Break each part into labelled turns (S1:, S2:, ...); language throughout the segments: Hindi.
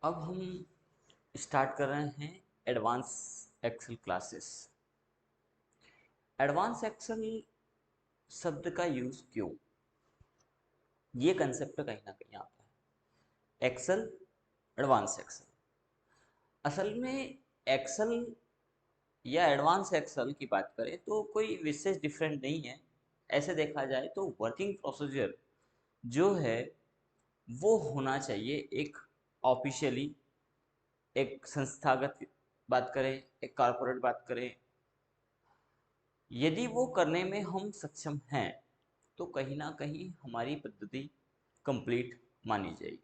S1: अब हम स्टार्ट कर रहे हैं advance Excel classes. Advance Excel शब्द का यूज़ क्यों, ये कंसेप्ट कहीं ना कहीं आता है। Excel, advance Excel. असल में एक्सेल या एडवांस एक्सेल की बात करें तो कोई विशेष डिफरेंट नहीं है। ऐसे देखा जाए तो वर्किंग प्रोसीजर जो है वो होना चाहिए एक ऑफिशियली, एक संस्थागत बात करें, एक कॉरपोरेट बात करें। यदि वो करने में हम सक्षम हैं तो कहीं ना कहीं हमारी पद्धति कंप्लीट मानी जाएगी।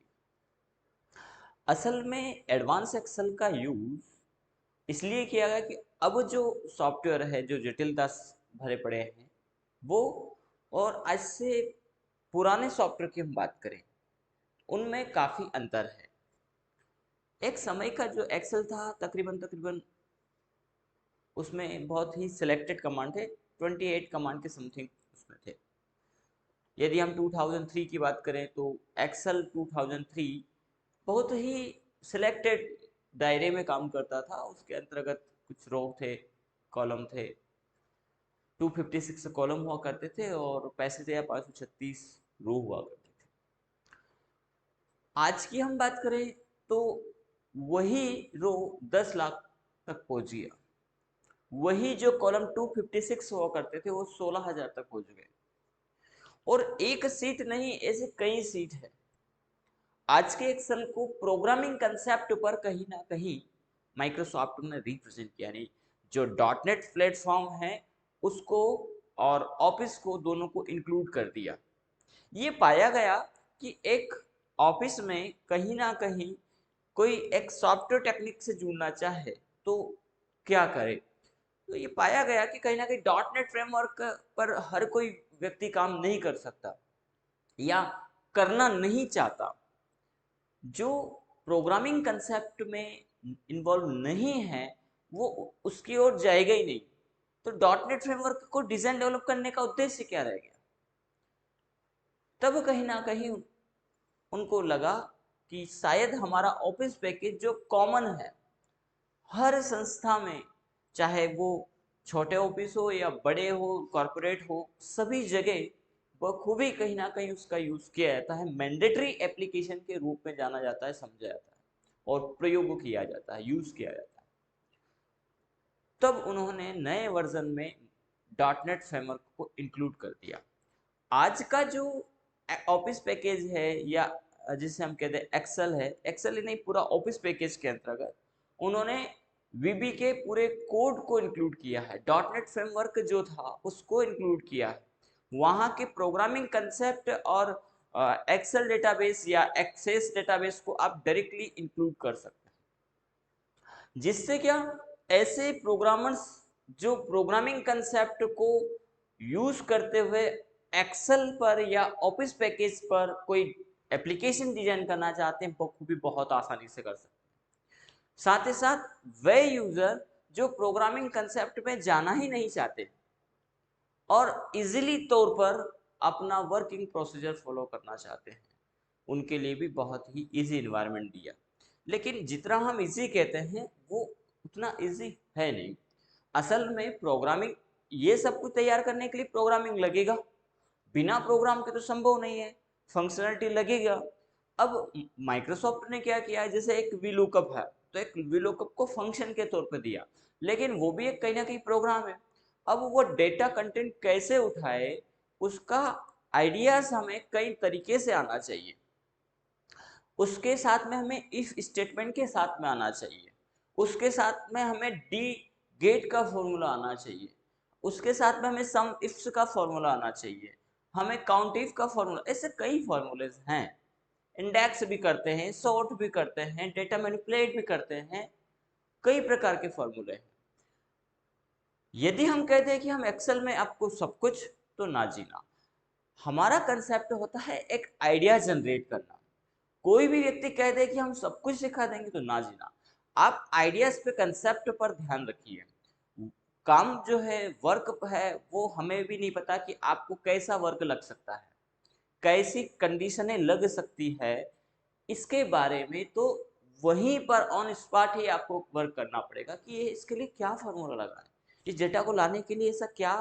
S1: असल में एडवांस एक्सेल का यूज़ इसलिए किया गया कि अब जो सॉफ्टवेयर है जो जटिलता भरे पड़े हैं वो, और आज से पुराने सॉफ्टवेयर की हम बात करें उनमें काफ़ी अंतर है। एक समय का जो एक्सेल था तकरीबन तकरीबन उसमें बहुत ही सिलेक्टेड कमांड थे, 28 कमांड के समथिंग उसमें थे। यदि हम 2003 की बात करें तो एक्सेल 2003 बहुत ही सिलेक्टेड दायरे में काम करता था। उसके अंतर्गत कुछ रो थे, कॉलम थे, 256 कॉलम हुआ करते थे और पैसे थे या 536 रो हुआ करते थे। आज की हम बात करें तो वही रो 10 लाख तक पहुंच गया। वही जो कॉलम 256 हुआ करते थे वो 16,000 तक पहुंच गए। और एक सीट नहीं, ऐसे कई सीट है। आज के एक्सेल को प्रोग्रामिंग कंसेप्ट पर कहीं ना कहीं माइक्रोसॉफ्ट ने रिप्रेजेंट किया, नहीं जो डॉट नेट प्लेटफॉर्म है उसको और ऑफिस को दोनों को इंक्लूड कर दिया। ये पाया गया कि एक ऑफिस में कहीं ना कहीं कोई एक सॉफ्टवेयर टेक्निक से जुड़ना चाहे तो क्या करे। तो ये पाया गया कि कहीं ना कहीं डॉट नेट फ्रेमवर्क पर हर कोई व्यक्ति काम नहीं कर सकता या करना नहीं चाहता। जो प्रोग्रामिंग कंसेप्ट में इन्वॉल्व नहीं है वो उसकी ओर जाएगा ही नहीं। तो डॉट नेट फ्रेमवर्क को डिजाइन डेवलप करने का उद्देश्य क्या रह गया। तब कहीं ना कहीं उनको लगा कि शायद हमारा ऑफिस पैकेज जो कॉमन है हर संस्था में, चाहे वो छोटे ऑफिस हो या बड़े हो, कॉरपोरेट हो, सभी जगह बखूबी कहीं ना कहीं उसका यूज किया जाता है, मैंडेटरी एप्लीकेशन के रूप में जाना जाता है, समझा जाता है और प्रयोग किया जाता है, यूज किया जाता है। तब उन्होंने नए वर्जन में डॉट नेट फ्रेमवर्क को इंक्लूड कर दिया। आज का जो ऑफिस पैकेज है या जिसे हम कहते हैं एक्सेल है, एक्सेल ही नहीं पूरा ऑफिस पैकेज के अंतर्गत उन्होंने वीबी के पूरे कोड को इंक्लूड किया है। डॉट नेट फ्रेमवर्क जो था उसको इंक्लूड किया है। वहाँ के प्रोग्रामिंग कंसेप्ट और एक्सेल डेटाबेस या एक्सेस डेटाबेस को आप डायरेक्टली इंक्लूड कर सकते हैं। जिससे क्या, ऐसे प्रोग्रामर्स जो प्रोग्रामिंग कंसेप्ट को यूज करते हुए एक्सेल पर या ऑफिस पैकेज पर कोई एप्लीकेशन डिजाइन करना चाहते हैं बखूबी बहुत आसानी से कर सकते हैं। साथ ही साथ वे यूजर जो प्रोग्रामिंग कंसेप्ट में जाना ही नहीं चाहते और इजीली तौर पर अपना वर्किंग प्रोसीजर फॉलो करना चाहते हैं, उनके लिए भी बहुत ही इजी इन्वायरमेंट दिया। लेकिन जितना हम इजी कहते हैं वो उतना इजी है नहीं। असल में प्रोग्रामिंग, ये सब कुछ तैयार करने के लिए प्रोग्रामिंग लगेगा, बिना प्रोग्राम के तो संभव नहीं है। फंक्शनलिटी लगेगा। अब माइक्रोसॉफ्ट ने क्या किया है, जैसे एक वी लुकअप है तो एक वी लुकअप को फंक्शन के तौर पर दिया, लेकिन वो भी एक कहीं ना कहीं प्रोग्राम है। अब वो डेटा कंटेंट कैसे उठाए उसका आइडियाज हमें कई तरीके से आना चाहिए। उसके साथ में हमें इफ स्टेटमेंट के साथ में आना चाहिए, उसके साथ में हमें डी गेट का फॉर्मूला आना चाहिए, उसके साथ में हमें सम इफ्स का फॉर्मूला आना चाहिए, हमें काउंट इफ का फॉर्मूला, ऐसे कई फॉर्मूलेज हैं। इंडेक्स भी करते हैं, सॉर्ट भी करते हैं, डेटा मैनिपुलेट भी करते हैं, कई प्रकार के फॉर्मूले हैं। यदि हम कहते हैं कि हम एक्सेल में आपको सब कुछ, तो ना जीना। हमारा कंसेप्ट होता है एक आइडिया जनरेट करना। कोई भी व्यक्ति कह दे कि हम सब कुछ सिखा देंगे तो ना जीना। आप आइडियाज पे, कंसेप्ट पर ध्यान रखिए। काम जो है, वर्क है, वो हमें भी नहीं पता कि आपको कैसा वर्क लग सकता है, कैसी कंडीशनें लग सकती है, इसके बारे में तो वहीं पर ऑन स्पॉट ही आपको वर्क करना पड़ेगा कि ये इसके लिए क्या फार्मूला लगाएं, इस डेटा को लाने के लिए ऐसा क्या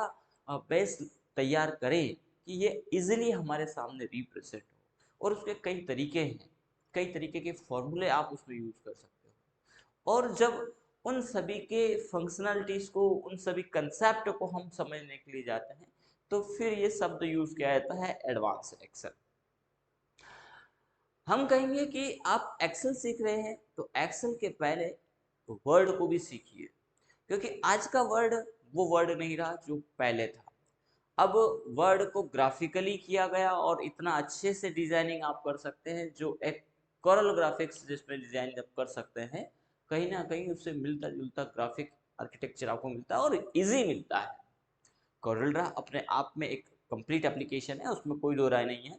S1: बेस तैयार करें कि ये इजीली हमारे सामने रिप्रेजेंट हो। और उसके कई तरीके हैं, कई तरीके के फॉर्मूले आप उसमें यूज कर सकते हो। और जब उन सभी के फंक्शनलिटीज को, उन सभी कंसेप्ट को हम समझने के लिए जाते हैं, तो फिर ये शब्द यूज किया जाता है एडवांस्ड एक्सेल। हम कहेंगे कि आप एक्सेल सीख रहे हैं तो एक्सेल के पहले वर्ड को भी सीखिए, क्योंकि आज का वर्ड वो वर्ड नहीं रहा जो पहले था। अब वर्ड को ग्राफिकली किया गया और इतना अच्छे से डिजाइनिंग आप कर सकते हैं, जो एक कोरल ग्राफिक्स जिसमें डिजाइन आप कर सकते हैं, कहीं ना कहीं उससे मिलता जुलता ग्राफिक आर्किटेक्चर आपको मिलता है और इजी मिलता है। कोरल ड्रा अपने आप में एक कंप्लीट एप्लीकेशन है, उसमें कोई दो राय नहीं है।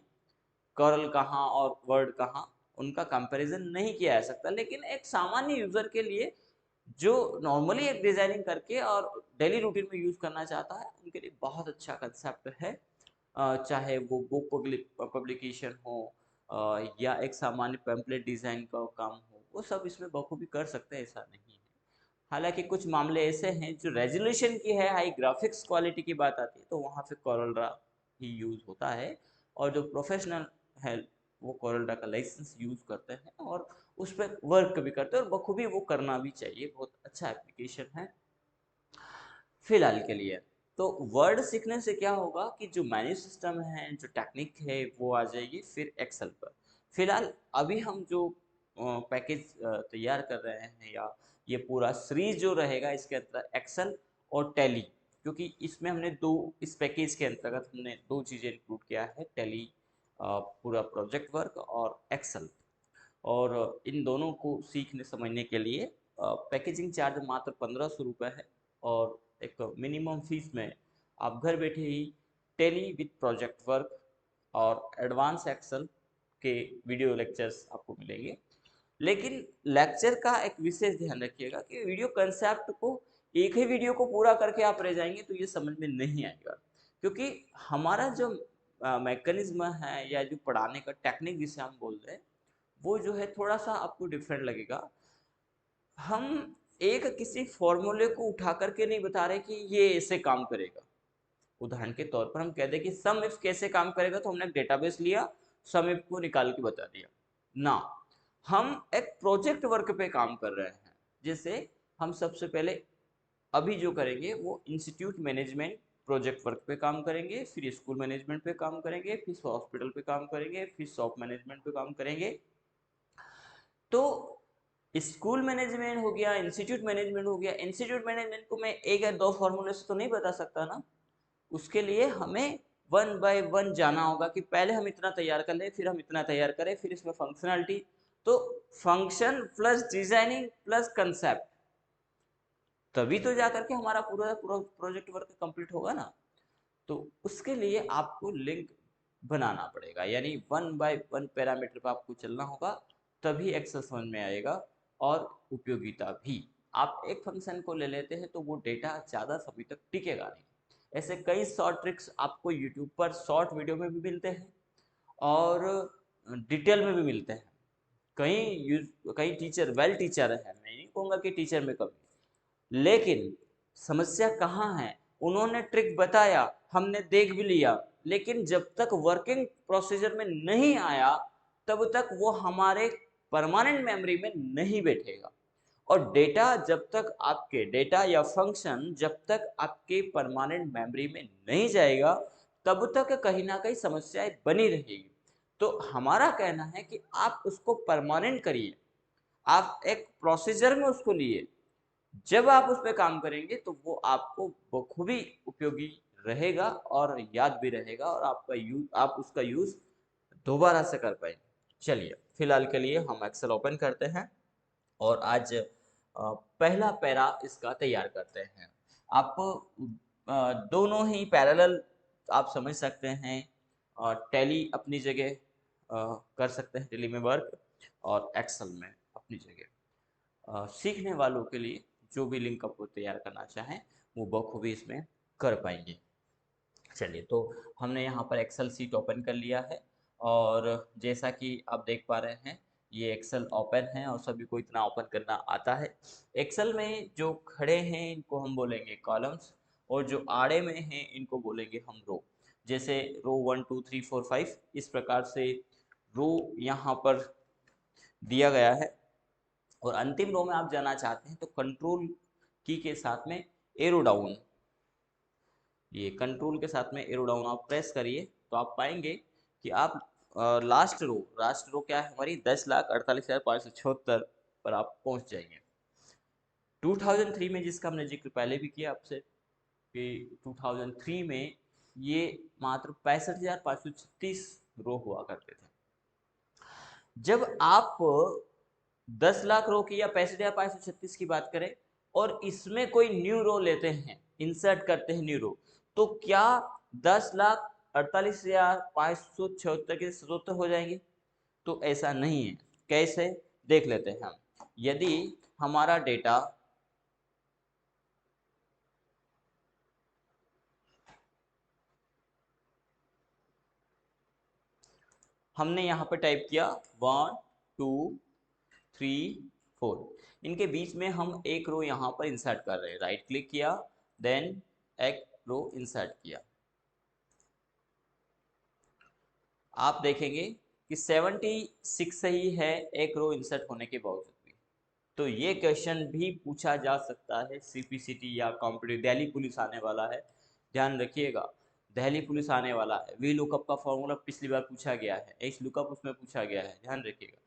S1: कर्ल कहाँ और वर्ड कहाँ, उनका कंपैरिजन नहीं किया जा सकता, लेकिन एक सामान्य यूजर के लिए जो नॉर्मली एक डिजाइनिंग करके और डेली रूटीन में यूज करना चाहता है, उनके लिए बहुत अच्छा कंसेप्ट है। चाहे वो बुक पब्लिकेशन हो या एक सामान्य पैम्पलेट डिजाइन का काम हो, वो सब इसमें बखूबी कर सकते हैं, ऐसा नहीं है। हालांकि कुछ मामले ऐसे हैं जो रेजोल्यूशन की है, हाई ग्राफिक्स क्वालिटी की बात आती है, तो वहाँ पे कोरल ड्रा ही यूज होता है। और जो प्रोफेशनल है वो कोरल ड्रा का लाइसेंस यूज करते हैं और उस पर वर्क भी करते हैं, और बखूबी वो करना भी चाहिए, बहुत अच्छा एप्लीकेशन है फिलहाल के लिए। तो वर्ड सीखने से क्या होगा कि जो मेन्यू सिस्टम है, जो टेक्निक है, वो आ जाएगी फिर एक्सेल पर। फिलहाल अभी हम जो पैकेज तैयार कर रहे हैं, या ये पूरा सीरीज जो रहेगा, इसके अंदर एक्सेल और टैली, क्योंकि इसमें हमने दो, इस पैकेज के अंतर्गत हमने दो चीज़ें इंक्लूड किया है, टैली पूरा प्रोजेक्ट वर्क और एक्सेल। और इन दोनों को सीखने समझने के लिए पैकेजिंग चार्ज मात्र 1500 रुपये है, और एक मिनिमम फीस में आप घर बैठे ही टेली विद प्रोजेक्ट वर्क और एडवांस एक्सेल के वीडियो लेक्चर्स आपको मिलेंगे। लेकिन लेक्चर का एक विशेष ध्यान रखिएगा कि वीडियो कंसेप्ट को एक ही वीडियो को पूरा करके आप रह जाएंगे तो ये समझ में नहीं आएगा, क्योंकि हमारा जो मैकेनिज्म है या जो पढ़ाने का टेक्निक जिसे हम बोल रहे हैं, वो जो है थोड़ा सा आपको डिफरेंट लगेगा। हम एक किसी फॉर्मूले को उठा करके नहीं बता रहे कि ये ऐसे काम करेगा। उदाहरण के तौर पर हम कह दें कि सम इफ कैसे काम करेगा, तो हमने डेटाबेस लिया, सम इफ को निकाल के बता दिया ना। हम एक प्रोजेक्ट वर्क पे काम कर रहे हैं। जैसे हम सबसे पहले अभी जो करेंगे वो इंस्टीट्यूट मैनेजमेंट प्रोजेक्ट वर्क पे काम करेंगे, फिर स्कूल मैनेजमेंट पे काम करेंगे, फिर हॉस्पिटल पे काम करेंगे, फिर शॉप मैनेजमेंट पे काम करेंगे। तो स्कूल मैनेजमेंट हो गया, इंस्टीट्यूट मैनेजमेंट हो गया। इंस्टीट्यूट मैनेजमेंट को मैं एक या दो फॉर्मूले से तो नहीं बता सकता ना, उसके लिए हमें वन बाय वन जाना होगा कि पहले हम इतना तैयार कर लें, फिर हम इतना तैयार करें, फिर इसमें फंक्शनलिटी। तो function plus designing plus concept, तभी तो जा करके हमारा पूरा पूरा प्रोजेक्ट वर्क कंप्लीट होगा ना। तो उसके लिए आपको लिंक बनाना पड़ेगा, यानी वन बाय वन पैरामीटर पर आपको चलना होगा, तभी एक्सेल समझ में आएगा और उपयोगिता भी। आप एक फंक्शन को ले लेते हैं तो वो डेटा ज़्यादा समय तक टिकेगा नहीं। ऐसे कई शॉर्ट ट्रिक्स आपको यूट्यूब पर शॉर्ट वीडियो में भी मिलते हैं और डिटेल में भी मिलते हैं। कई टीचर वेल टीचर है, मैं नहीं कहूँगा कि टीचर में कमी, लेकिन समस्या कहाँ है, उन्होंने ट्रिक बताया, हमने देख भी लिया, लेकिन जब तक वर्किंग प्रोसीजर में नहीं आया तब तक वो हमारे परमानेंट मेमोरी में नहीं बैठेगा। और डेटा जब तक आपके डेटा या फंक्शन जब तक आपके परमानेंट मेमोरी में नहीं जाएगा, तब तक कहीं ना कहीं समस्याएं बनी रहेगी। तो हमारा कहना है कि आप उसको परमानेंट करिए, आप एक प्रोसीजर में उसको लिए, जब आप उस पर काम करेंगे तो वो आपको बखूबी उपयोगी रहेगा और याद भी रहेगा, और आप उसका यूज दोबारा से कर पाएंगे। चलिए फिलहाल के लिए हम एक्सेल ओपन करते हैं और आज पहला पैरा इसका तैयार करते हैं। आप दोनों ही पैरेलल आप समझ सकते हैं, टैली अपनी जगह कर सकते हैं, टैली में वर्क, और एक्सेल में अपनी जगह। सीखने वालों के लिए जो भी लिंक आपको तैयार करना चाहें वो बखूबी इसमें कर पाएंगे। चलिए, तो हमने यहाँ पर एक्सेल सीट ओपन कर लिया है, और जैसा कि आप देख पा रहे हैं ये एक्सेल ओपन है और सभी को इतना ओपन करना आता है। एक्सेल में जो खड़े हैं इनको हम बोलेंगे कॉलम्स, और जो आड़े में हैं इनको बोलेंगे हम रो। जैसे रो 1 2 3 4 5 इस प्रकार से रो यहाँ पर दिया गया है। और अंतिम रो में आप जाना चाहते हैं तो कंट्रोल की के साथ में एरो डाउन, ये कंट्रोल के साथ में एरो डाउन आप प्रेस करिए तो आप पाएंगे कि आप लास्ट रो क्या है हमारी 10,48,576 पर आप पहुंच जाएंगे। 2003 में जिसका हमने जिक्र पहले भी किया आपसे कि 2003 में ये मात्र 65,536 रो हुआ करते थे। जब आप 10 लाख रो की या 65,536 की बात करें और इसमें कोई न्यू रो लेते हैं, इंसर्ट करते हैं न्यू रो, तो क्या 10,48,576 के 77 हो जाएंगे? तो ऐसा नहीं है। कैसे देख लेते हैं हम। यदि हमारा डेटा हमने यहाँ पे टाइप किया 1 2 3 4, इनके बीच में हम एक रो यहाँ पर इंसर्ट कर रहे हैं। राइट क्लिक किया, देन एक रो इंसर्ट किया। आप देखेंगे कि 76 सही है एक रो इंसर्ट होने के बावजूद भी। तो ये क्वेश्चन भी पूछा जा सकता है सीपीसीटी या कॉम्पिटिटिव, दिल्ली पुलिस आने वाला है, ध्यान रखिएगा। दिल्ली पुलिस आने वाला है। वी लुकअप का फॉर्मूला पिछली बार पूछा गया है, एच लुकअप उसमें पूछा गया है, ध्यान रखिएगा।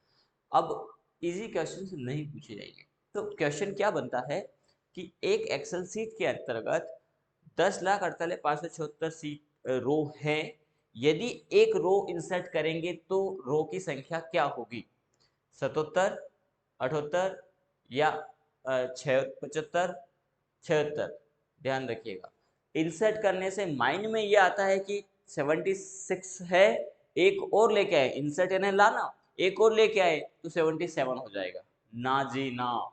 S1: अब इजी क्वेश्चन नहीं पूछे जाएंगे। तो क्वेश्चन क्या बनता है कि एक एक्सेल सीट के अंतर्गत 10,48,576 सीट रो है। यदि एक रो इंसर्ट करेंगे तो रो की संख्या क्या होगी? 77, 78 या 75, 76? ध्यान रखिएगा। इंसर्ट करने से माइंड में ये आता है कि 76 है, एक और लेके आए, इंसर्ट यानी लाना, एक और लेके आए तो 77 हो जाएगा। ना जी ना,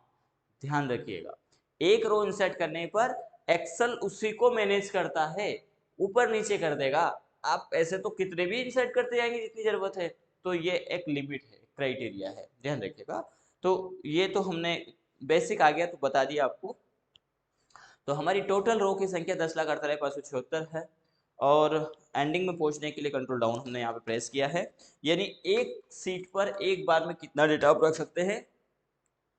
S1: ध्यान रखिएगा। एक रो इंसर्ट करने पर एक्सेल उसी को मैनेज करता है, ऊपर नीचे कर देगा। आप ऐसे तो कितने भी इंसर्ट करते जाएंगे जितनी जरूरत है। तो ये एक लिमिट है, क्राइटेरिया है, ध्यान रखिएगा। तो ये तो हमने बेसिक आ गया तो बता दिया आपको। तो हमारी टोटल रो की संख्या 10,48,576 है। और एंडिंग में पहुंचने के लिए कंट्रोल डाउन हमने यहाँ पे प्रेस किया है। यानी एक सीट पर एक बार में कितना डेटा आप रख सकते हैं?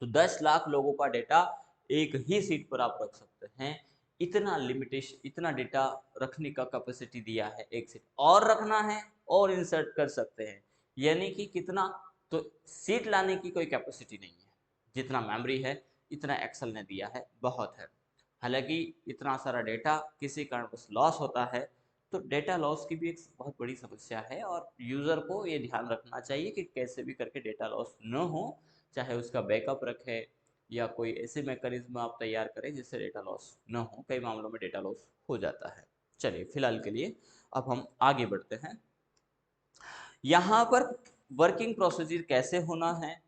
S1: तो 10 लाख लोगों का डेटा एक ही सीट पर आप रख सकते हैं। इतना लिमिटेशन, इतना डेटा रखने का कैपेसिटी दिया है एक सीट। और रखना है और इंसर्ट कर सकते हैं, यानी कि कितना? तो सीट लाने की कोई कैपेसिटी नहीं है। जितना मेमोरी है इतना एक्सेल ने दिया है, बहुत है। हालांकि इतना सारा डेटा किसी कारणवश लॉस होता है तो डेटा लॉस की भी एक बहुत बड़ी समस्या है, और यूज़र को ये ध्यान रखना चाहिए कि कैसे भी करके डेटा लॉस न हो, चाहे उसका बैकअप रखे या कोई ऐसे मैकेनिज्म आप तैयार करें जिससे डेटा लॉस न हो। कई मामलों में डेटा लॉस हो जाता है। चलिए फिलहाल के लिए अब हम आगे बढ़ते हैं। यहाँ पर वर्किंग प्रोसीजर कैसे होना है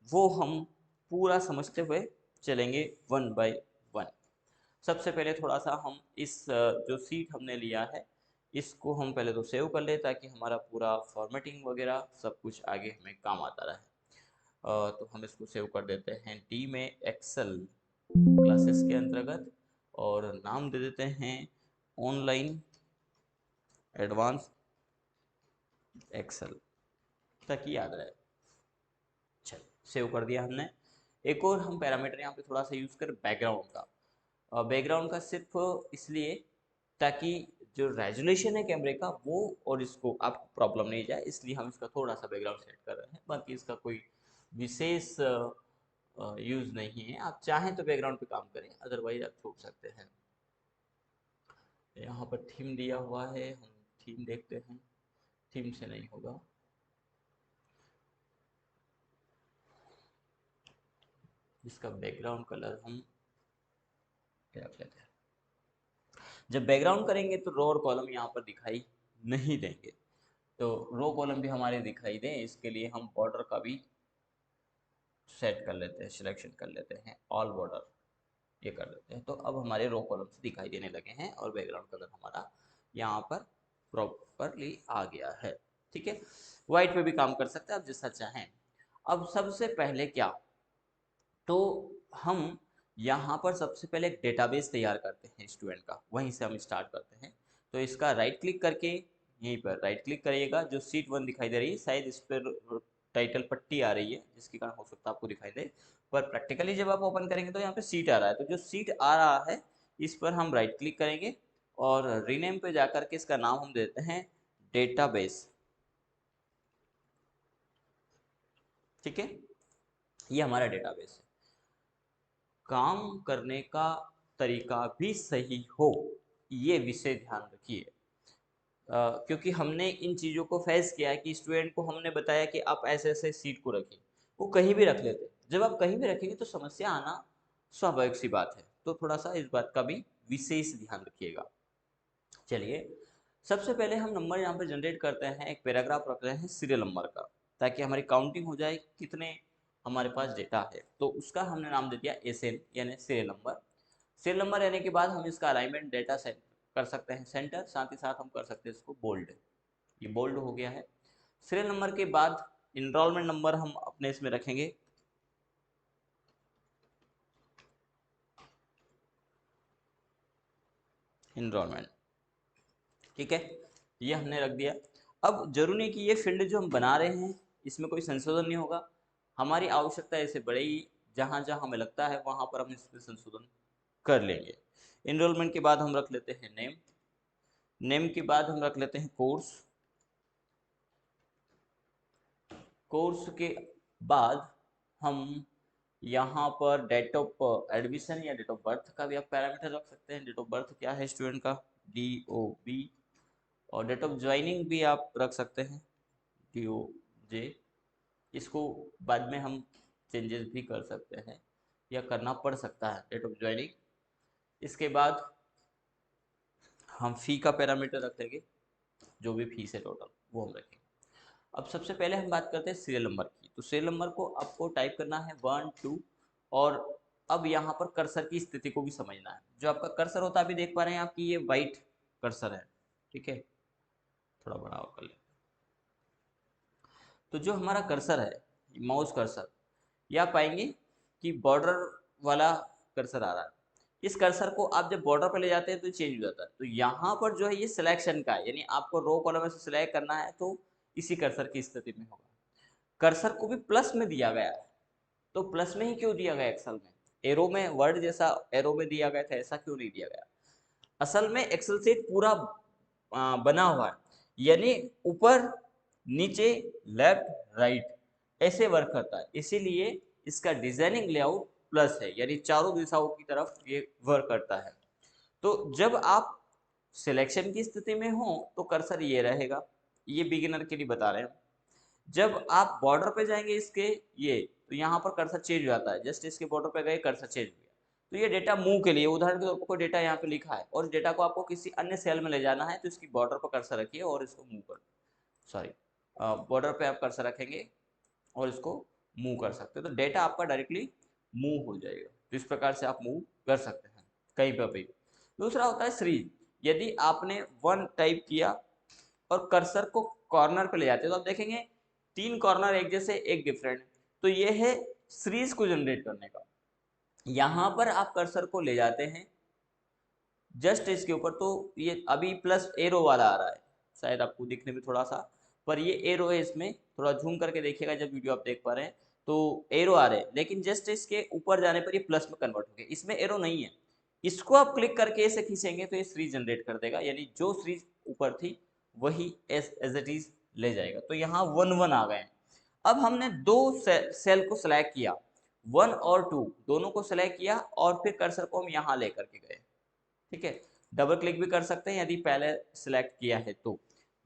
S1: वो हम पूरा समझते हुए चलेंगे वन बाय वन। सबसे पहले थोड़ा सा हम इस जो सीट हमने लिया है इसको हम पहले तो सेव कर ले, ताकि हमारा पूरा फॉर्मेटिंग वगैरह सब कुछ आगे हमें काम आता रहे। तो हम इसको सेव कर देते हैं डी में, एक्सेल क्लासेस के अंतर्गत, और नाम दे देते हैं ऑनलाइन एडवांस एक्सेल, ताकि याद रहे। चलो सेव कर दिया हमने। एक और हम पैरामीटर यहाँ पे थोड़ा सा यूज़ कर बैकग्राउंड का। बैकग्राउंड का सिर्फ इसलिए ताकि जो रेजोल्यूशन है कैमरे का वो और इसको आपको प्रॉब्लम नहीं जाए, इसलिए हम इसका थोड़ा सा बैकग्राउंड सेट कर रहे हैं। बाकी इसका कोई विशेष यूज़ नहीं है। आप चाहें तो बैकग्राउंड पे काम करें, अदरवाइज आप छोड़ सकते हैं। यहाँ पर थीम दिया हुआ है, हम थीम देखते हैं। थीम से नहीं होगा, इसका बैकग्राउंड कलर हम रख लेते हैं। जब बैकग्राउंड करेंगे तो रो और कॉलम यहाँ पर दिखाई नहीं देंगे। तो रो कॉलम भी हमारे दिखाई दें इसके लिए हम बॉर्डर का भी सेट कर लेते हैं, सिलेक्शन कर लेते हैं, ऑल बॉर्डर ये कर देते हैं। तो अब हमारे रो कॉलम्स दिखाई देने लगे हैं और बैकग्राउंड कलर हमारा यहाँ पर प्रॉपरली आ गया है। ठीक है, व्हाइट पे भी काम कर सकते हैं आप जैसा चाहें। अब सबसे पहले क्या, तो हम यहाँ पर सबसे पहले एक डेटाबेस तैयार करते हैं स्टूडेंट का, वहीं से हम स्टार्ट करते हैं। तो इसका राइट क्लिक करके यहीं पर राइट क्लिक करिएगा, जो सीट 1 दिखाई दे रही है, शायद इस पर टाइटल पट्टी आ रही है जिसके कारण हो सकता है आपको दिखाई दे, पर प्रैक्टिकली जब आप ओपन करेंगे तो यहाँ पे सीट आ रहा है। तो जो सीट आ रहा है इस पर हम राइट क्लिक करेंगे और रीनेम पे जाकर के इसका नाम हम देते हैं डेटाबेस। ठीक है, ये हमारा डेटाबेस है। काम करने का तरीका भी सही हो, ये विषय ध्यान रखिए। क्योंकि हमने इन चीज़ों को फेस किया है कि स्टूडेंट को हमने बताया कि आप ऐसे ऐसे सीट को रखिए, वो कहीं भी रख लेते। जब आप कहीं भी रखेंगे तो समस्या आना स्वाभाविक सी बात है, तो थोड़ा सा इस बात का भी विशेष ध्यान रखिएगा। चलिए, सबसे पहले हम नंबर यहाँ पर जनरेट करते हैं, एक पैराग्राफ रख रहे हैं सीरियल नंबर का, ताकि हमारी काउंटिंग हो जाए कितने हमारे पास डेटा है। तो उसका हमने नाम दे दिया एसएन यानी सीरियल नंबर। सीरियल नंबर रहने के बाद हम इसका अलाइनमेंट डेटा सेट कर सकते हैं सेंटर, साथ ही साथ हम कर सकते हैं इसको बोल्ड। ये बोल्ड हो गया है। सीरियल नंबर के बाद इनरोलमेंट नंबर हम अपने इसमें रखेंगे, इनरोलमेंट। ठीक है, ये हमने रख दिया। अब जरूरी नहीं कि ये फील्ड जो हम बना रहे हैं इसमें कोई संशोधन नहीं होगा, हमारी आवश्यकता ऐसे बढ़ेगी, जहाँ जहाँ हमें लगता है वहाँ पर हम इसमें संशोधन कर लेंगे। इनरोलमेंट के बाद हम रख लेते हैं नेम, नेम के बाद हम रख लेते हैं कोर्स, कोर्स के बाद हम यहाँ पर डेट ऑफ एडमिशन या डेट ऑफ बर्थ का भी आप पैरामीटर रख सकते हैं। डेट ऑफ बर्थ क्या है स्टूडेंट का, DOB, और डेट ऑफ ज्वाइनिंग भी आप रख सकते हैं DOJ। इसको बाद में हम चेंजेस भी कर सकते हैं या करना पड़ सकता है डेट ऑफ ज्वाइनिंग। इसके बाद हम फ़ी का पैरामीटर रख देंगे, जो भी फीस है टोटल वो हम रखेंगे। अब सबसे पहले हम बात करते हैं सीरियल नंबर की। तो सीरियल नंबर को आपको टाइप करना है 1 2, और अब यहाँ पर कर्सर की स्थिति को भी समझना है। जो आपका कर्सर होता है, अभी देख पा रहे हैं आप कि ये वाइट कर्सर है। ठीक है, थोड़ा बड़ा और कर लेते हैं। तो जो हमारा कर्सर है, माउस कर्सर, ये आप पाएंगे कि बॉर्डर वाला कर्सर आ रहा है। इस कर्सर को आप जब बॉर्डर पर ले जाते हैं तो चेंज हो जाता है। तो यहाँ पर जो है ये सिलेक्शन का है, यानी आपको रो कॉलम में से सिलेक्ट करना है, तो इसी कर्सर की स्थिति में होगा। कर्सर को भी प्लस में दिया गया है, तो प्लस में ही क्यों दिया गया एक्सेल में? एरो में वर्ड जैसा एरो में दिया गया था, ऐसा क्यों नहीं दिया गया? असल में एक्सेल सीट पूरा बना हुआ है, यानी ऊपर नीचे लेफ्ट राइट ऐसे वर्क करता है, इसीलिए इसका डिजाइनिंग लेआउट प्लस है, यानी चारों दिशाओं की तरफ ये वर्क करता है। तो जब आप सिलेक्शन की स्थिति में हो तो कर्सर ये रहेगा, ये बिगिनर के लिए बता रहे हैं। जब आप बॉर्डर पे जाएंगे इसके, ये तो यहाँ पर कर्सर चेंज हो जाता है, जस्ट इसके बॉर्डर पे गए कर्सर चेंज हो गया। तो ये डेटा मूव के लिए, उदाहरण के तौर पर कोई डेटा यहाँ पे लिखा है और डेटा को आपको किसी अन्य सेल में ले जाना है, तो इसकी बॉर्डर पर कर्सर रखिए और इसको मूव कर, सॉरी, बॉर्डर पे आप कर्सर रखेंगे और इसको मूव कर सकते हैं, तो डेटा आपका डायरेक्टली मूव हो जाएगा। तो इस प्रकार से आप मूव कर सकते हैं कहीं पर भी। दूसरा होता है सीरीज। यदि आपने 1 टाइप किया और कर्सर को कॉर्नर पे ले जाते हैं, तो आप देखेंगे 3 कॉर्नर एक जैसे, एक डिफरेंट, तो ये है सीरीज को जनरेट करने का। यहाँ पर आप कर्सर को ले जाते हैं जस्ट इसके ऊपर, तो ये अभी प्लस एरो वाला आ रहा है, शायद आपको दिखने में थोड़ा सा, पर ये एरो है, इसमें थोड़ा झूम करके देखिएगा जब वीडियो आप देख पा रहे हैं, तो एरो आ रहे हैं, लेकिन जस्ट इसके ऊपर जाने पर ये प्लस में कन्वर्ट हो गया, इसमें एरो नहीं है। इसको आप क्लिक करके ऐसे खींचेंगे तो ये सीरीज जनरेट कर देगा, यानी जो सीरीज ऊपर थी वही एज इट इज ले जाएगा। तो यहाँ 1 1 आ गए। अब हमने दो सेल को सिलेक्ट किया, 1 और 2 दोनों को सिलेक्ट किया और फिर कर्सर को हम यहाँ लेकर के गए। ठीक है, डबल क्लिक भी कर सकते हैं यदि पहले सिलेक्ट किया है तो,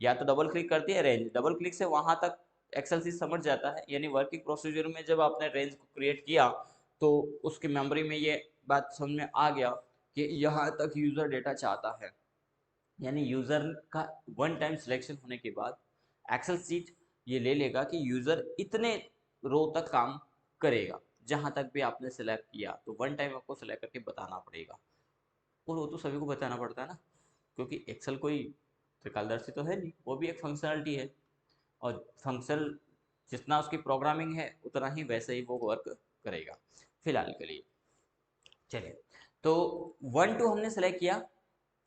S1: या तो डबल क्लिक कर दिया रेंज, डबल क्लिक से वहां तक एक्सेल सी समझ जाता है, यानी वर्किंग प्रोसीजर में जब आपने रेंज को क्रिएट किया तो उसकी मेमोरी में ये बात समझ में आ गया कि यहाँ तक यूजर डेटा चाहता है, यानी यूजर का 1 टाइम सिलेक्शन होने के बाद एक्सेल सीट ये ले लेगा कि यूजर इतने रो तक काम करेगा, जहां तक भी आपने सिलेक्ट किया, तो 1 टाइम आपको सिलेक्ट करके बताना पड़ेगा। और वो तो सभी को बताना पड़ता है ना, क्योंकि एक्सेल कोई त्रिकालदर्शी तो है नहीं, वो भी एक फंक्शनलिटी है, और फंक्शनल जितना उसकी प्रोग्रामिंग है उतना ही वैसे ही वो वर्क करेगा फिलहाल के लिए। चलिए, तो 1 2 हमने सेलेक्ट किया,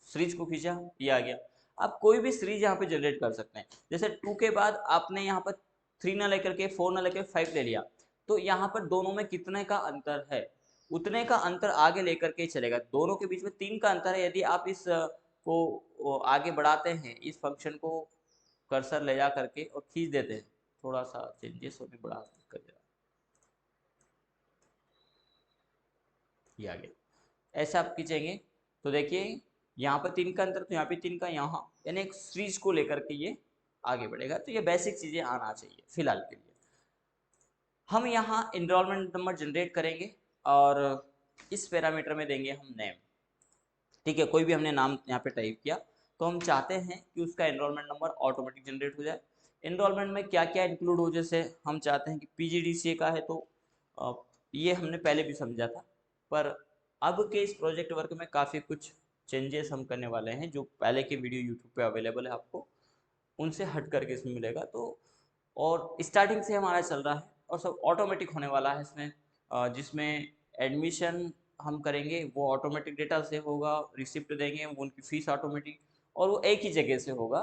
S1: सीरीज को खींचा, ये आ गया। आप कोई भी सीरीज यहाँ पे जनरेट कर सकते हैं। जैसे 2 के बाद आपने यहाँ पर 3 ना लेकर के 4 ना लेकर 5 ले लिया, तो यहाँ पर दोनों में कितने का अंतर है, उतने का अंतर आगे लेकर के चलेगा। दोनों के बीच में 3 का अंतर है। यदि आप इस को आगे बढ़ाते हैं, इस फंक्शन को कर्सर ले जा करके और खींच देते हैं, थोड़ा सा चेंजेस होने बढ़ा कर देगा, ये आ गया। ऐसा आप खींचेंगे तो देखिए यहाँ पर 3 का अंतर, तो यहाँ पे 3 का, यहाँ यानी एक सीरीज को लेकर के ये आगे बढ़ेगा। तो ये बेसिक चीजें आना चाहिए फिलहाल के लिए। हम यहाँ एनरोलमेंट नंबर जनरेट करेंगे और इस पैरामीटर में देंगे हम नेम। ठीक है, कोई भी हमने नाम यहाँ पे टाइप किया, तो हम चाहते हैं कि उसका एनरोलमेंट नंबर ऑटोमेटिक जनरेट हो जाए। एनरोलमेंट में क्या क्या इंक्लूड हो, जैसे हम चाहते हैं कि पीजीडीसीए का है, तो ये हमने पहले भी समझा था, पर अब के इस प्रोजेक्ट वर्क में काफ़ी कुछ चेंजेस हम करने वाले हैं, जो पहले के वीडियो यूट्यूब पे अवेलेबल है, आपको उनसे हट करके इसमें मिलेगा। तो और स्टार्टिंग से हमारा चल रहा है और सब ऑटोमेटिक होने वाला है इसमें, जिसमें एडमिशन हम करेंगे वो ऑटोमेटिक डेटा से होगा, रिसिप्ट देंगे वो उनकी फीस ऑटोमेटिक, और वो एक ही जगह से होगा।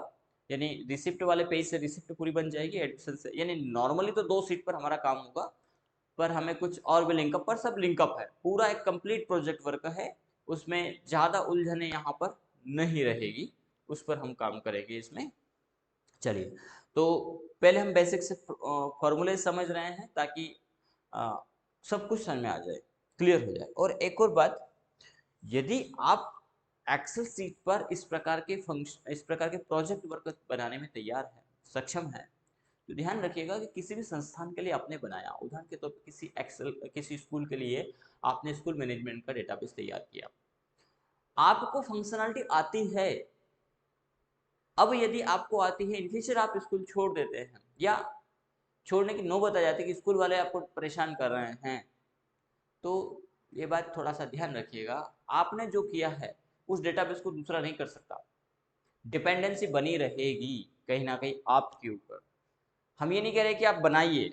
S1: यानी रिसिप्ट वाले पेज से रिसिप्ट पूरी बन जाएगी, एडमिशन से, यानी नॉर्मली तो 2 सीट पर हमारा काम होगा, पर हमें कुछ और भी लिंकअप, पर सब लिंकअप है, पूरा एक कंप्लीट प्रोजेक्ट वर्क है। उसमें ज़्यादा उलझने यहाँ पर नहीं रहेगी, उस पर हम काम करेंगे इसमें। चलिए, तो पहले हम बेसिक से फॉर्मूले समझ रहे हैं, ताकि सब कुछ समझ में आ जाए, क्लियर हो जाए। और एक और बात, यदि आप एक्सेल सीट पर इस प्रकार के फंक्शन, इस प्रकार के प्रोजेक्ट वर्क बनाने में तैयार है, सक्षम है, तो ध्यान रखिएगा कि किसी भी संस्थान के लिए आपने बनाया, उदाहरण के तौर पर किसी स्कूल के लिए आपने स्कूल मैनेजमेंट का डेटाबेस तैयार किया, आपको फंक्शनलिटी आती है। अब यदि आपको आती है, इन फ्यूचर आप स्कूल छोड़ देते हैं या छोड़ने की नौबत आ जाती है कि स्कूल वाले आपको परेशान कर रहे हैं, तो ये बात थोड़ा सा ध्यान रखिएगा, आपने जो किया है उस डेटाबेस को दूसरा नहीं कर सकता, डिपेंडेंसी बनी रहेगी कहीं ना कहीं आपके ऊपर। हम ये नहीं कह रहे कि आप बनाइए,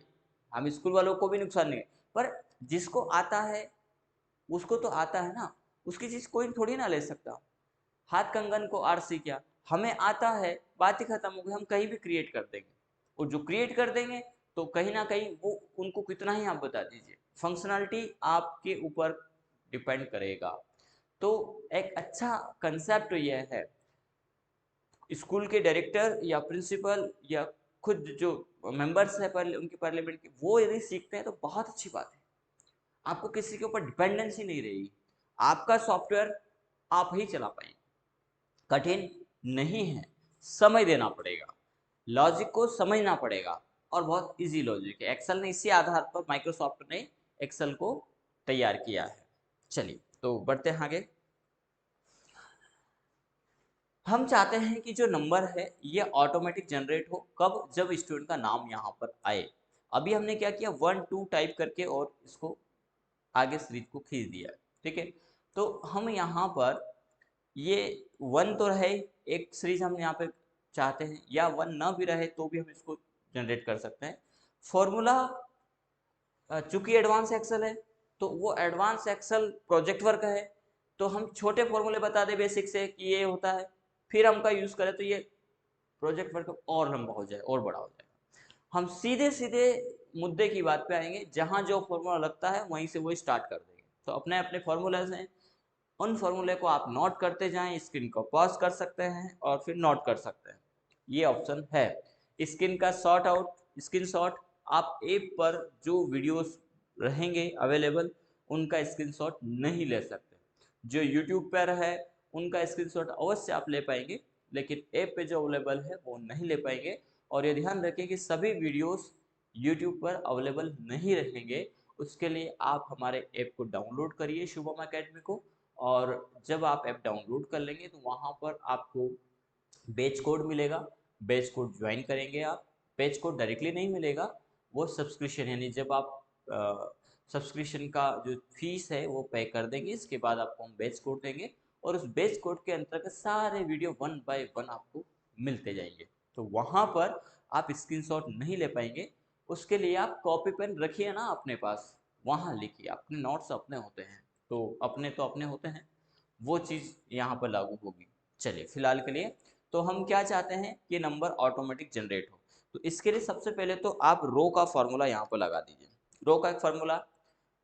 S1: हम स्कूल वालों को भी नुकसान नहीं, पर जिसको आता है उसको तो आता है ना, उसकी चीज कोई थोड़ी ना ले सकता। हाथ कंगन को आरसी क्या, हमें आता है, बात ही खत्म हो गई, हम कहीं भी क्रिएट कर देंगे, और जो क्रिएट कर देंगे तो कहीं ना कहीं वो उनको कितना ही आप बता दीजिए, फंक्शनलिटी आपके ऊपर डिपेंड करेगा। तो एक अच्छा कंसेप्ट यह है, स्कूल के डायरेक्टर या प्रिंसिपल या खुद जो मेंबर्स है उनके पार्लियामेंट के, वो यदि सीखते हैं तो बहुत अच्छी बात है, आपको किसी के ऊपर डिपेंडेंसी नहीं रहेगी, आपका सॉफ्टवेयर आप ही चला पाएंगे। कठिन नहीं है, समय देना पड़ेगा, लॉजिक को समझना पड़ेगा, और बहुत इजी लॉजिक है। एक्सेल ने इसी आधार पर, माइक्रोसॉफ्ट ने एक्सेल को तैयार किया है। चलिए, तो बढ़ते हैं आगे। हम चाहते हैं कि जो नंबर है ये ऑटोमेटिक जनरेट हो, कब, जब स्टूडेंट का नाम यहाँ पर आए। अभी हमने क्या किया, 1 2 टाइप करके और इसको आगे सीरीज को खींच दिया, ठीक है। तो हम यहाँ पर ये 1 तो रहे, एक सीरीज हम यहाँ पे चाहते हैं, या 1 ना भी रहे तो भी हम इसको जनरेट कर सकते हैं। फॉर्मूला, चूंकि एडवांस एक्सेल है तो वो एडवांस एक्सेल प्रोजेक्ट वर्क है, तो हम छोटे फॉर्मूले बता दें बेसिक से कि ये होता है, फिर हम का यूज करें तो ये प्रोजेक्ट वर्क और लंबा हो जाए और बड़ा हो जाए। हम सीधे सीधे मुद्दे की बात पे आएंगे, जहां जो फॉर्मूला लगता है वहीं से वो स्टार्ट कर देंगे। तो अपने अपने फॉर्मूलाज हैं, उन फॉर्मूले को आप नोट करते जाएं, स्क्रीन को पॉज कर सकते हैं और फिर नोट कर सकते हैं, ये ऑप्शन है। स्क्रीन का शॉर्ट आउट, स्क्रीन शॉट, आप ऐप पर जो वीडियोस रहेंगे अवेलेबल उनका स्क्रीनशॉट नहीं ले सकते, जो यूट्यूब पर है उनका स्क्रीनशॉट अवश्य आप ले पाएंगे, लेकिन ऐप पे जो अवेलेबल है वो नहीं ले पाएंगे। और ये ध्यान रखें कि सभी वीडियोस यूट्यूब पर अवेलेबल नहीं रहेंगे, उसके लिए आप हमारे ऐप को डाउनलोड करिए, शुभम अकेडमी को, और जब आप ऐप डाउनलोड कर लेंगे तो वहाँ पर आपको बैच कोड मिलेगा, बैच कोड ज्वाइन करेंगे आप। बैच कोड डायरेक्टली नहीं मिलेगा, वो सब्सक्रिप्शन, यानी जब आप सब्सक्रिप्शन का जो फीस है वो पे कर देंगे, इसके बाद आपको हम बैच कोड देंगे, और उस बैच कोड के अंतर्गत सारे वीडियो 1 बाय 1 आपको मिलते जाएंगे। तो वहाँ पर आप स्क्रीनशॉट नहीं ले पाएंगे, उसके लिए आप कॉपी पेन रखिए ना अपने पास, वहाँ लिखिए, अपने नोट्स अपने होते हैं, तो अपने होते हैं, वो चीज़ यहाँ पर लागू होगी। चलिए फिलहाल के लिए तो हम क्या चाहते हैं कि नंबर ऑटोमेटिक जनरेट हो, तो इसके लिए सबसे पहले तो आप रो का फॉर्मूला यहाँ पर लगा दीजिए। रो का एक फॉर्मूला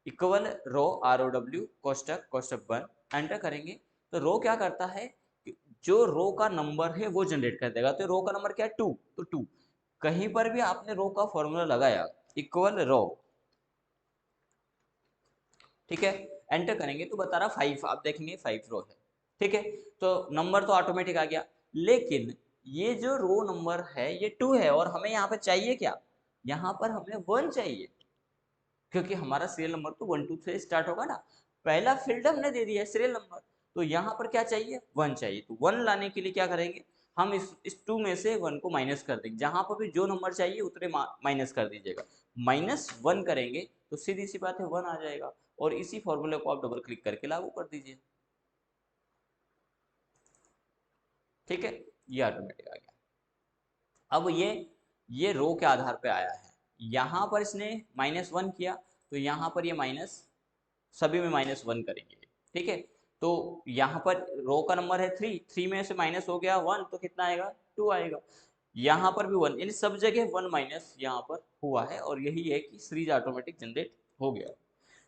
S1: इक्वल रो ROW कोष्टक कोष्टक बंद, एंटर करेंगे तो रो क्या करता है, जो रो का नंबर है वो जनरेट कर देगा। तो रो का नंबर क्या है 2, तो 2 कहीं पर भी आपने रो का फॉर्मूला लगाया इक्वल रो, ठीक है, एंटर करेंगे तो बता रहा 5, आप देखेंगे 5 रो है, ठीक है, तो नंबर तो ऑटोमेटिक आ गया। लेकिन ये जो रो नंबर है ये 2 है और हमें यहाँ पर चाहिए क्या, यहाँ पर हमें 1 चाहिए, क्योंकि हमारा सीरियल नंबर तो 1 2 से स्टार्ट होगा ना, पहला फील्ड हमने दे दिया है सीरियल नंबर, तो यहाँ पर क्या चाहिए 1 चाहिए। तो 1 लाने के लिए क्या करेंगे, हम इस 2 में से 1 को माइनस कर देंगे, जहाँ पर भी जो नंबर चाहिए उतने माइनस कर दीजिएगा, -1 करेंगे तो सीधी सी बात है 1 आ जाएगा, और इसी फॉर्मूले को आप डबल क्लिक करके लागू कर दीजिए, ठीक है, ये ऑटोमेटिक आ गया। अब ये रो के आधार पे आया है, यहाँ पर इसने -1 किया तो यहाँ पर ये माइनस, सभी में -1 करेंगे, ठीक है, तो यहाँ पर रो का नंबर है 3, 3 में से माइनस हो गया 1 तो कितना आएगा 2 आएगा, यहाँ पर भी 1, यानी सब जगह 1 माइनस यहाँ पर हुआ है, और यही है कि सीरीज ऑटोमेटिक जनरेट हो गया।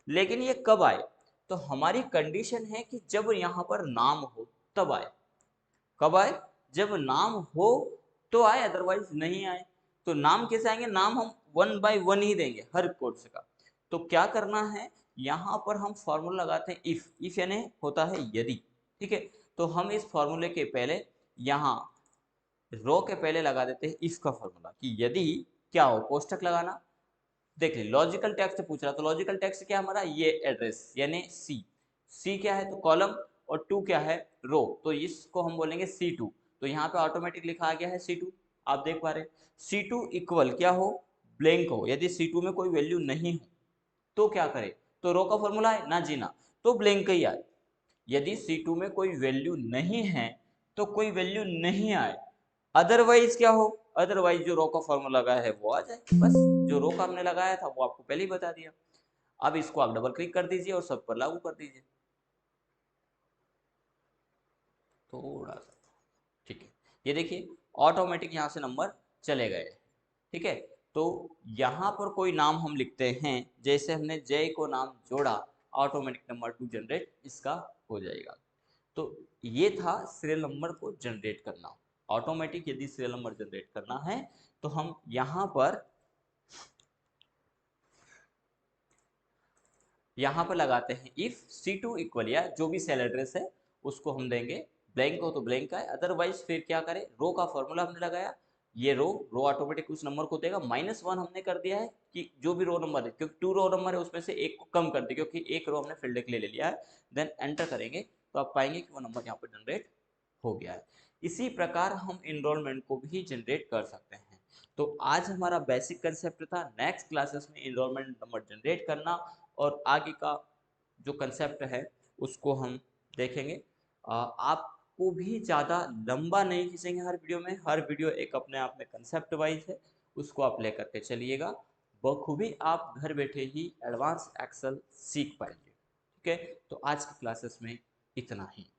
S1: लेकिन ये कब आए, तो हमारी कंडीशन है कि जब यहाँ पर नाम हो तब आए। कब आए, जब नाम हो तो आए, अदरवाइज नहीं आए। तो नाम कैसे आएंगे, नाम हम 1 बाय 1 ही देंगे हर कोर्स का। तो क्या करना है, यहाँ पर हम फॉर्मूला लगाते हैं इफ यानी होता है यदि, ठीक है, तो हम इस फॉर्मूले के पहले यहाँ रो के पहले लगा देते हैं इफ का फॉर्मूला, कि यदि क्या हो, कोष्टक लगाना। देखिए लॉजिकल टेक्स्ट पूछ रहा, तो लॉजिकल टेक्स्ट क्या हमारा, ये एड्रेस यानी सी क्या है तो कॉलम, और 2 क्या है रो, तो इसको हम बोलेंगे C2। तो यहाँ पे ऑटोमेटिक लिखा आ गया है C2, आप देख पा रहे हैं। C2 इक्वल क्या हो, ब्लैंक हो, यदि C2 में कोई वैल्यू नहीं हो तो क्या करे, तो रो का फॉर्मूला है ना जी ना, तो ब्लैंक ही आए। यदि C2 में कोई वैल्यू नहीं है तो कोई वैल्यू नहीं आए, अदरवाइज क्या हो, अदरवाइज जो रो का फॉर्मूला लगाया है वो आ जाए, बस जो रो का हमने लगाया था वो आपको पहले ही बता दिया। अब इसको आप डबल क्लिक कर दीजिए और सब पर लागू कर दीजिए, थोड़ा सा, ठीक है, ये देखिए ऑटोमेटिक यहाँ से नंबर चले गए, ठीक है। तो यहाँ पर कोई नाम हम लिखते हैं, जैसे हमने जय को नाम जोड़ा, ऑटोमेटिक नंबर 2 जनरेट इसका हो जाएगा। तो ये था सीरियल नंबर को जनरेट करना ऑटोमेटिक। यदि सीरियल नंबर जनरेट करना है तो हम यहाँ पर लगाते हैं इफ C2 इक्वल, या जो भी सेल एड्रेस है उसको हम देंगे, ब्लैंक हो तो ब्लैंक का है, अदरवाइज फिर क्या करें, रो का फॉर्मूला हमने लगाया, ये रो ऑटोमेटिक उस नंबर को देगा, -1 हमने कर दिया है कि जो भी रो नंबर है, क्योंकि 2 रो नंबर है उसमें से एक को कम कर दिया, क्योंकि एक रो हमने फील्ड के लिए ले लिया है। देन एंटर करेंगे तो आप पाएंगे कि वो नंबर यहाँ पर जनरेट हो गया है। इसी प्रकार हम इनरोलमेंट को भी जनरेट कर सकते हैं। तो आज हमारा बेसिक कंसेप्ट था, नेक्स्ट क्लासेस में इनरोलमेंट नंबर जनरेट करना और आगे का जो कंसेप्ट है उसको हम देखेंगे। आपको भी ज़्यादा लंबा नहीं खींचेंगे, हर वीडियो में, हर वीडियो एक अपने आप में कंसेप्ट वाइज है, उसको आप लेकर के चलिएगा, बखूबी आप घर बैठे ही एडवांस एक्सेल सीख पाएंगे, ठीक है। तो आज की क्लासेस में इतना ही।